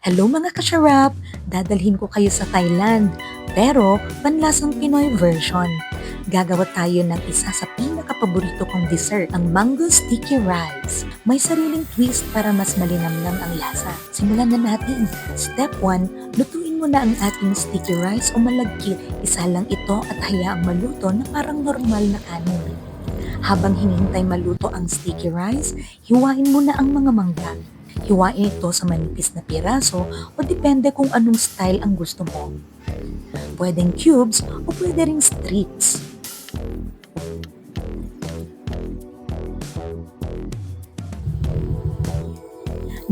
Hello mga kasyarap! Dadalhin ko kayo sa Thailand, pero panlasang Pinoy version. Gagawa tayo ng isa sa pinakapaborito kong dessert, ang mango sticky rice. May sariling twist para mas malinamnam ang lasa. Simulan na natin. Step 1, lutuin mo na ang ating sticky rice o malagkit. Isa lang ito at hayaang maluto na parang normal na kanin. Habang hinihintay maluto ang sticky rice, hiwain mo na ang mga mangga. Hiwain ito sa manipis na piraso o depende kung anong style ang gusto mo. Pwedeng cubes o pwede ring strips.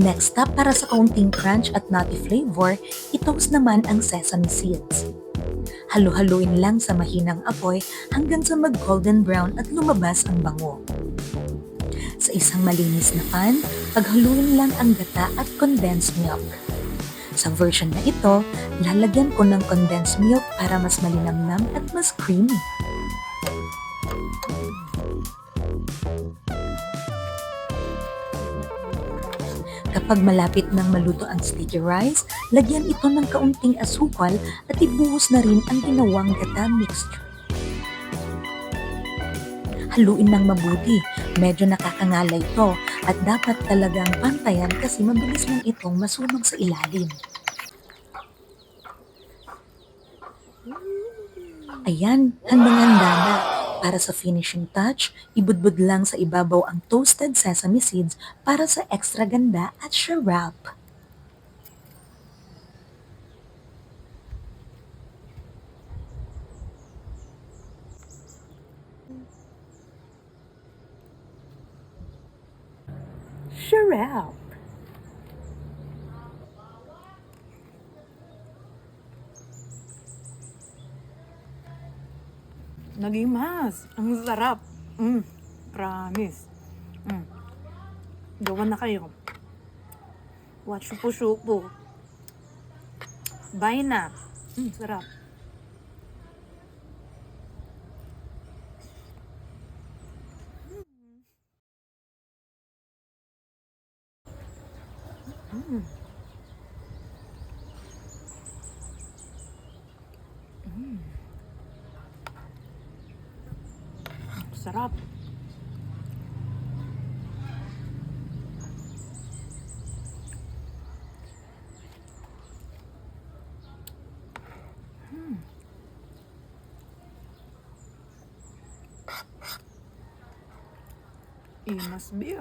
Next step para sa kaunting crunch at nutty flavor, i-toast naman ang sesame seeds. Halu-haluin lang sa mahinang apoy hanggang sa mag-golden brown at lumabas ang bango. Sa isang malinis na pan, paghaluin lang ang gata at condensed milk. Sa version na ito, lalagyan ko ng condensed milk para mas malinamnam at mas creamy. Kapag malapit nang maluto ang sticky rice, lagyan ito ng kaunting asukal at ibuhos na rin ang ginawang gata mixture. Haluin ng mabuti, medyo nakakangalay ito at dapat talagang pantayan kasi mabilis lang itong masunog sa ilalim. Ayan, handang-handa na. Para sa finishing touch, ibudbud lang sa ibabaw ang toasted sesame seeds para sa extra ganda at syrup. Syrup! Naging mas. Ang sarap. Promise. Gawa na kayo. Watch supo-supo. Bye na. Sarap. Sarap. It must be.